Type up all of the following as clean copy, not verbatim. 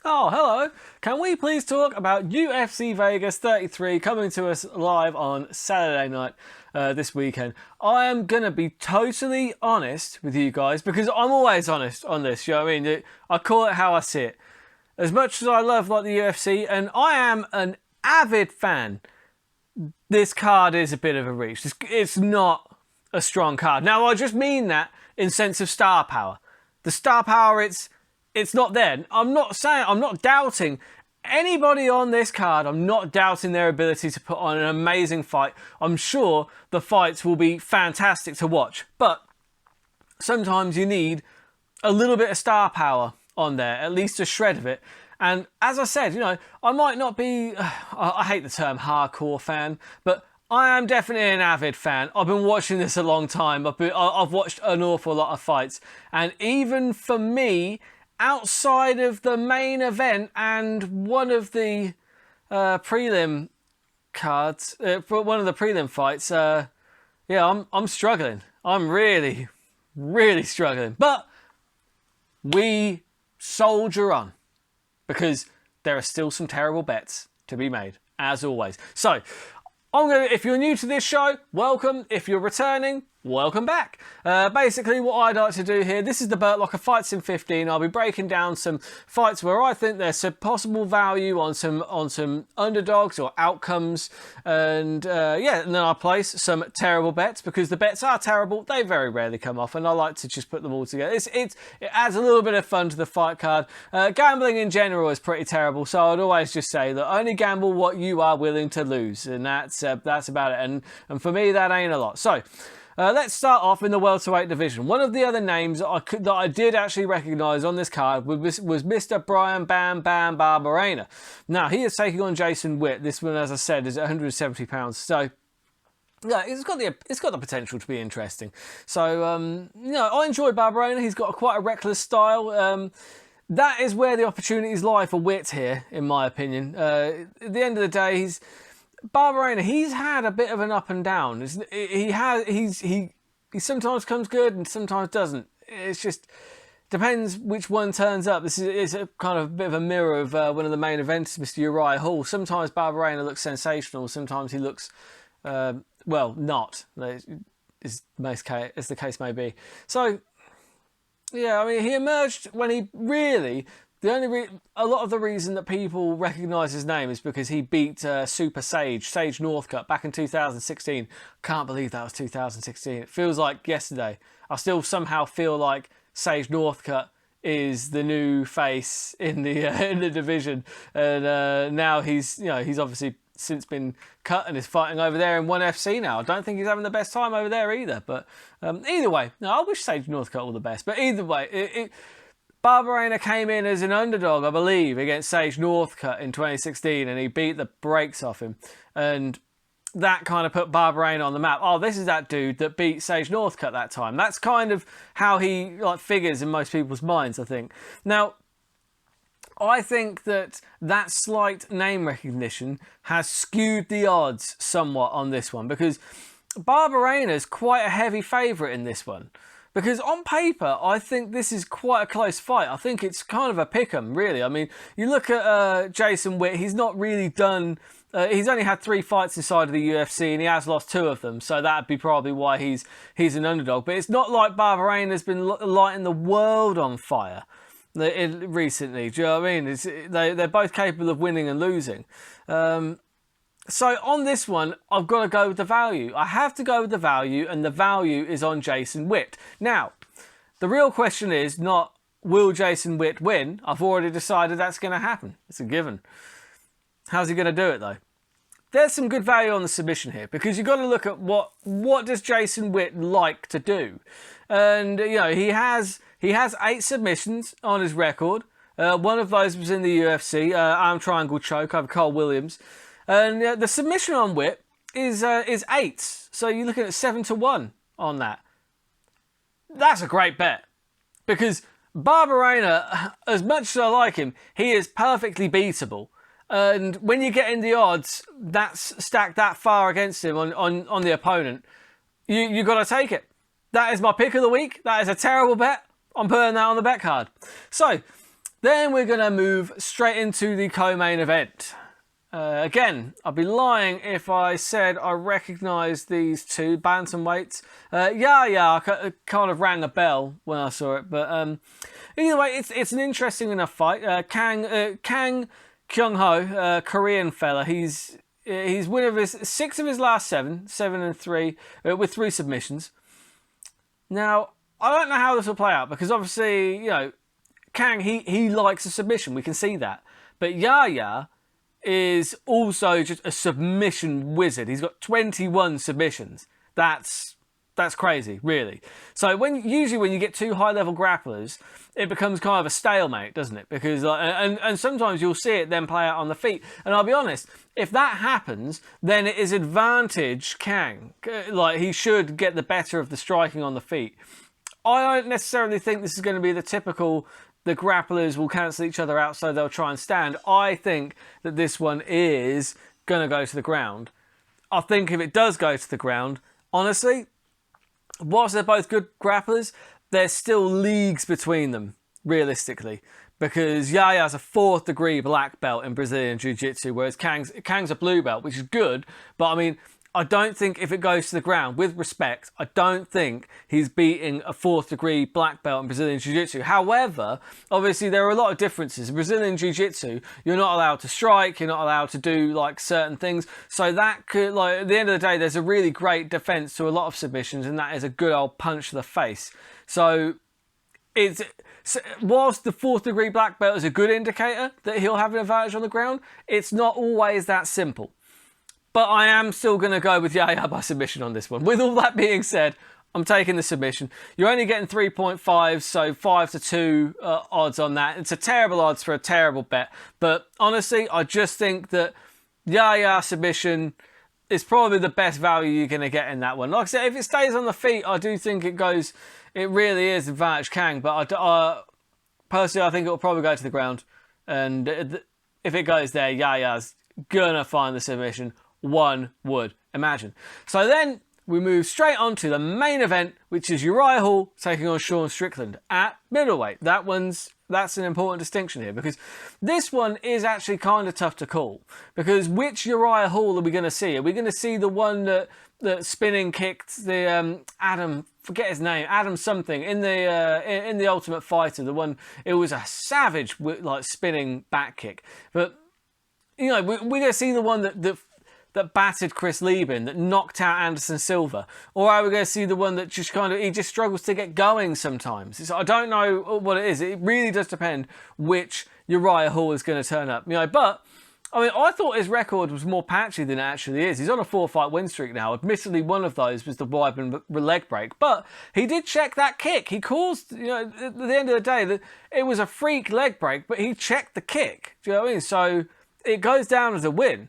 Oh, hello. Can we please talk about UFC Vegas 33 coming to us live on Saturday night this weekend? I am going to be totally honest with you guys because I'm always honest on this, you know what I mean? I call it how I see it. As much as I love the UFC, and I am an avid fan, this card is a bit of a reach. It's not a strong card. Now, I just mean that in sense of star power. The star power, it's not there. I'm not doubting anybody on this card. I'm not doubting their ability to put on an amazing fight. I'm sure the fights will be fantastic to watch. But sometimes you need a little bit of star power on there, at least a shred of it. And as I said, I might not be, I hate the term hardcore fan, but I am definitely an avid fan. I've been watching this a long time. I've watched an awful lot of fights. And even for me, outside of the main event and one of the prelim cards, for one of the prelim fights, I'm struggling. I'm really, really struggling. But we soldier on because there are still some terrible bets to be made, as always. So, if you're new to this show, welcome. If you're returning, welcome back. Basically, what I'd like to do here, this is the Burt Locker Fights in 15. I'll be breaking down some fights where I think there's some possible value on some underdogs or outcomes. And and then I'll place some terrible bets because the bets are terrible. They very rarely come off, and I like to just put them all together. It adds a little bit of fun to the fight card. Gambling in general is pretty terrible, so I'd always just say that only gamble what you are willing to lose, and that's about it. And for me, that ain't a lot. So. Let's start off in the welterweight division. One of the other names that I did actually recognise on this card was Mr. Brian Bam Bam Barberena. Now, he is taking on Jason Witt. This one, as I said, is £170. So, yeah, it's got the potential to be interesting. So, I enjoy Barberena. He's got quite a reckless style. That is where the opportunities lie for Witt here, in my opinion. At the end of the day, Barberena, he's had a bit of an up and down. He sometimes comes good and sometimes doesn't. It's just depends which one turns up. This is a kind of bit of a mirror of one of the main events, Mr. Uriah Hall. Sometimes Barberena looks sensational. Sometimes he looks not. As the case may be. So yeah, I mean, he emerged when he really. A lot of the reason that people recognise his name is because he beat Super Sage Northcutt back in 2016. Can't believe that was 2016. It feels like yesterday. I still somehow feel like Sage Northcutt is the new face in the division, and now he's obviously since been cut and is fighting over there in ONE FC now. I don't think he's having the best time over there either. But either way, I wish Sage Northcutt all the best. But either way, Barberena came in as an underdog, I believe, against Sage Northcutt in 2016, and he beat the brakes off him. And that kind of put Barberena on the map. Oh, this is that dude that beat Sage Northcutt that time. That's kind of how he figures in most people's minds, I think. Now, I think that slight name recognition has skewed the odds somewhat on this one because Barberena's quite a heavy favourite in this one. Because on paper, I think this is quite a close fight. I think it's kind of a pick-em, really. I mean, you look at Jason Witt, he's not really done... he's only had 3 fights inside of the UFC and he has lost 2 of them. So that'd be probably why he's an underdog. But it's not like Barberena's been lighting the world on fire recently. Do you know what I mean? They're both capable of winning and losing. So on this one, I've got to go with the value. I have to go with the value, and the value is on Jason Witt. Now, the real question is not, will Jason Witt win? I've already decided that's going to happen. It's a given. How's he going to do it, though? There's some good value on the submission here, because you've got to look at what does Jason Witt like to do. And, he has 8 submissions on his record. One of those was in the UFC, arm triangle choke over Carl Williams. And the submission on Witt is 8. So you're looking at 7-1 on that. That's a great bet. Because Barberena, as much as I like him, he is perfectly beatable. And when you get in the odds, that's stacked that far against him on the opponent, you got to take it. That is my pick of the week. That is a terrible bet. I'm putting that on the bet card. So, Then we're going to move straight into the co-main event. Again, I'd be lying if I said I recognised these two bantamweights. Yaya kind of rang a bell when I saw it, but either way, it's an interesting enough fight. Kang Kyeong, Korean fella, he's winner of 6 of his last 7 and 3, with 3 submissions. Now, I don't know how this will play out because obviously, you know, Kang, he likes a submission. We can see that. But Yaya is also just a submission wizard. He's got 21 submissions. That's crazy, really. So usually when you get 2 high-level grapplers, it becomes kind of a stalemate, doesn't it? Because and sometimes you'll see it then play out on the feet. And I'll be honest, if that happens, then it is advantage Kang. Like, he should get the better of the striking on the feet. I don't necessarily think this is going to be the typical, the grapplers will cancel each other out so they'll try and stand. I think that this one is going to go to the ground. I think if it does go to the ground, honestly, whilst they're both good grapplers, there's still leagues between them, realistically. Because Yaya's a 4th degree black belt in Brazilian Jiu-Jitsu, whereas Kang's a blue belt, which is good. But I mean, I don't think if it goes to the ground, with respect, I don't think he's beating a 4th degree black belt in Brazilian Jiu-Jitsu. However, obviously there are a lot of differences. In Brazilian Jiu-Jitsu, you're not allowed to strike, you're not allowed to do like certain things. So that could, like, at the end of the day, there's a really great defense to a lot of submissions, and that is a good old punch to the face. So whilst the 4th degree black belt is a good indicator that he'll have an advantage on the ground, it's not always that simple. But I am still going to go with Yaya by submission on this one. With all that being said, I'm taking the submission. You're only getting 3.5, so 5-2 odds on that. It's a terrible odds for a terrible bet. But honestly, I just think that Yaya submission is probably the best value you're going to get in that one. Like I said, if it stays on the feet, I do think it really is advantage Kang. But personally, I think it will probably go to the ground. And if it goes there, Yaya's going to find the submission. One would imagine. So then we move straight on to the main event, which is Uriah Hall taking on Sean Strickland at middleweight. That's an important distinction here, because this one is actually kind of tough to call. Because which Uriah Hall are we going to see? Are we going to see the one that spinning kicked the Adam, forget his name, Adam something in the Ultimate Fighter? The one, it was a savage like spinning back kick. But you know, we're going to see the one that battered Chris Lieben, that knocked out Anderson Silva? Or are we going to see the one that just he just struggles to get going sometimes? I don't know what it is. It really does depend which Uriah Hall is going to turn up. You know, but I mean, I thought his record was more patchy than it actually is. He's on a 4-fight win streak now. Admittedly, one of those was the Weidman leg break, but he did check that kick. He caused, you know, at the end of the day, that it was a freak leg break, but he checked the kick. Do you know what I mean? So it goes down as a win.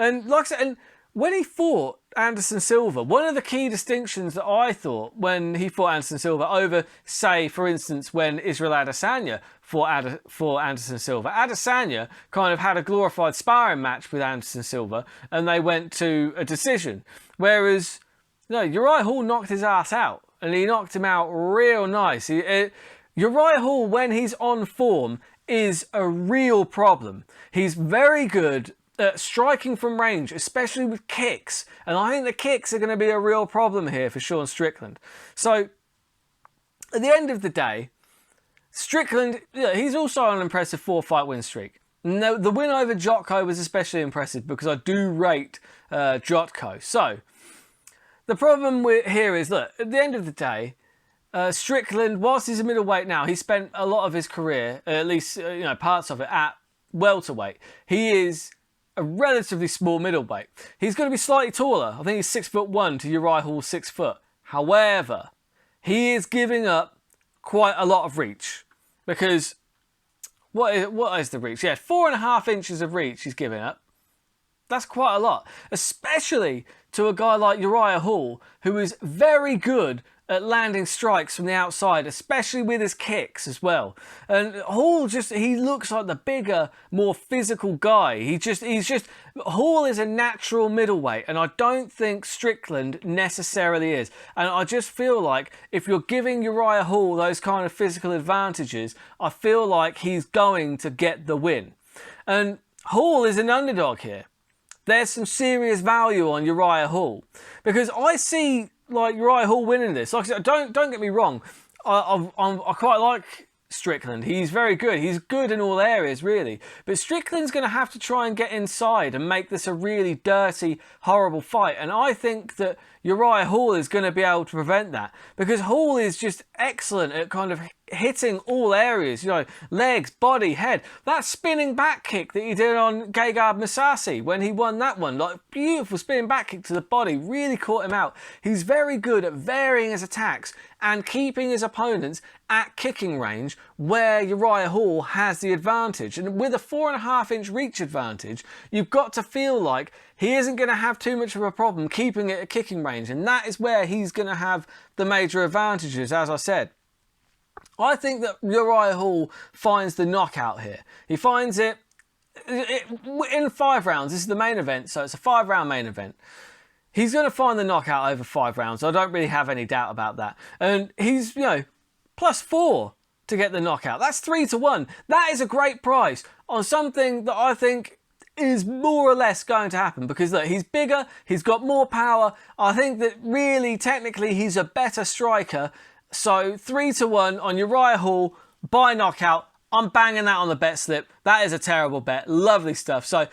And like I said, and when he fought Anderson Silva, one of the key distinctions that I thought when he fought Anderson Silva over, say, for instance, when Israel Adesanya fought Anderson Silva, Adesanya kind of had a glorified sparring match with Anderson Silva, and they went to a decision. Whereas, no, Uriah Hall knocked his ass out, and he knocked him out real nice. Uriah Hall, when he's on form, is a real problem. He's very good striking from range, especially with kicks. And I think the kicks are going to be a real problem here for Sean Strickland. So, at the end of the day, Strickland, he's also on an impressive 4-fight win streak. No, the win over Jotko was especially impressive because I do rate Jotko. So, the problem here is, look, at the end of the day, Strickland, whilst he's a middleweight now, he spent a lot of his career, at least parts of it, at welterweight. He is a relatively small middleweight. He's going to be slightly taller. I think he's 6'1" to Uriah Hall's 6 foot. However, he is giving up quite a lot of reach, because what is the reach? Yeah, 4.5 inches of reach he's giving up. That's quite a lot, especially to a guy like Uriah Hall, who is very good at landing strikes from the outside, especially with his kicks as well. And Hall he looks like the bigger, more physical guy. Hall is a natural middleweight, and I don't think Strickland necessarily is. And I just feel like if you're giving Uriah Hall those kind of physical advantages, I feel like he's going to get the win. And Hall is an underdog here. There's some serious value on Uriah Hall, because I see like Uriah Hall winning this. Like I said, don't get me wrong, I quite like Strickland. He's very good. He's good in all areas, really. But Strickland's going to have to try and get inside and make this a really dirty, horrible fight. And I think that Uriah Hall is going to be able to prevent that, because Hall is just excellent at kind of hitting all areas, you know, legs, body, head. That spinning back kick that he did on Gegard Mousasi when he won that one, like beautiful spinning back kick to the body, really caught him out. He's very good at varying his attacks and keeping his opponents at kicking range where Uriah Hall has the advantage. And with a 4.5-inch reach advantage, you've got to feel like he isn't going to have too much of a problem keeping it at kicking range. And that is where he's going to have the major advantages, as I said. I think that Uriah Hall finds the knockout here. He finds it in 5 rounds. This is the main event, so it's a 5-round main event. He's going to find the knockout over 5 rounds. I don't really have any doubt about that. And he's, you know, +4 to get the knockout. That's 3-1. That is a great price on something that I think is more or less going to happen, because look, he's bigger, he's got more power. I think that really, technically, he's a better striker. So 3-1 on Uriah Hall by knockout. I'm banging that on the bet slip. That is a terrible bet. Lovely stuff. So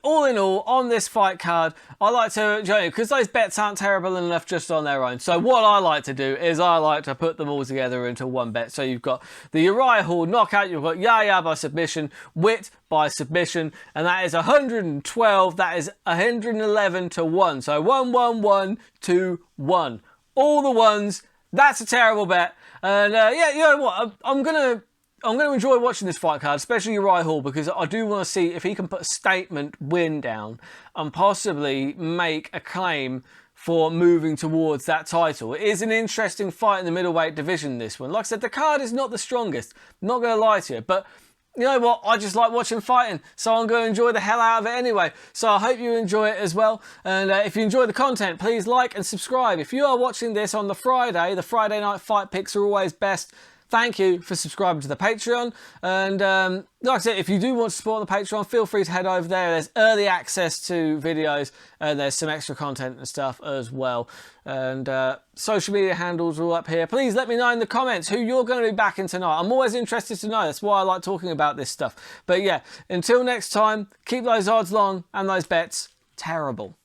all in all, on this fight card, I like to, because those bets aren't terrible enough just on their own. So what I like to do is I like to put them all together into one bet. So you've got the Uriah Hall knockout, you've got Yaya by submission, Witt by submission, and that is 112. That is 111 to 1. So 1-1-1 to 1. All the ones. That's a terrible bet. And yeah, you know what? I'm gonna enjoy watching this fight card, especially Uriah Hall, because I do want to see if he can put a statement win down and possibly make a claim for moving towards that title. It is an interesting fight in the middleweight division, this one. Like I said, the card is not the strongest. I'm not going to lie to you, but you know what? I just like watching fighting, so I'm going to enjoy the hell out of it anyway. So I hope you enjoy it as well. And if you enjoy the content, please like and subscribe. If you are watching this on the Friday night fight picks are always best. Thank you for subscribing to the Patreon. And like I said, if you do want to support the Patreon, feel free to head over there. There's early access to videos and there's some extra content and stuff as well. And social media handles are all up here. Please let me know in the comments who you're going to be backing tonight. I'm always interested to know. That's why I like talking about this stuff. But yeah, until next time, keep those odds long and those bets terrible.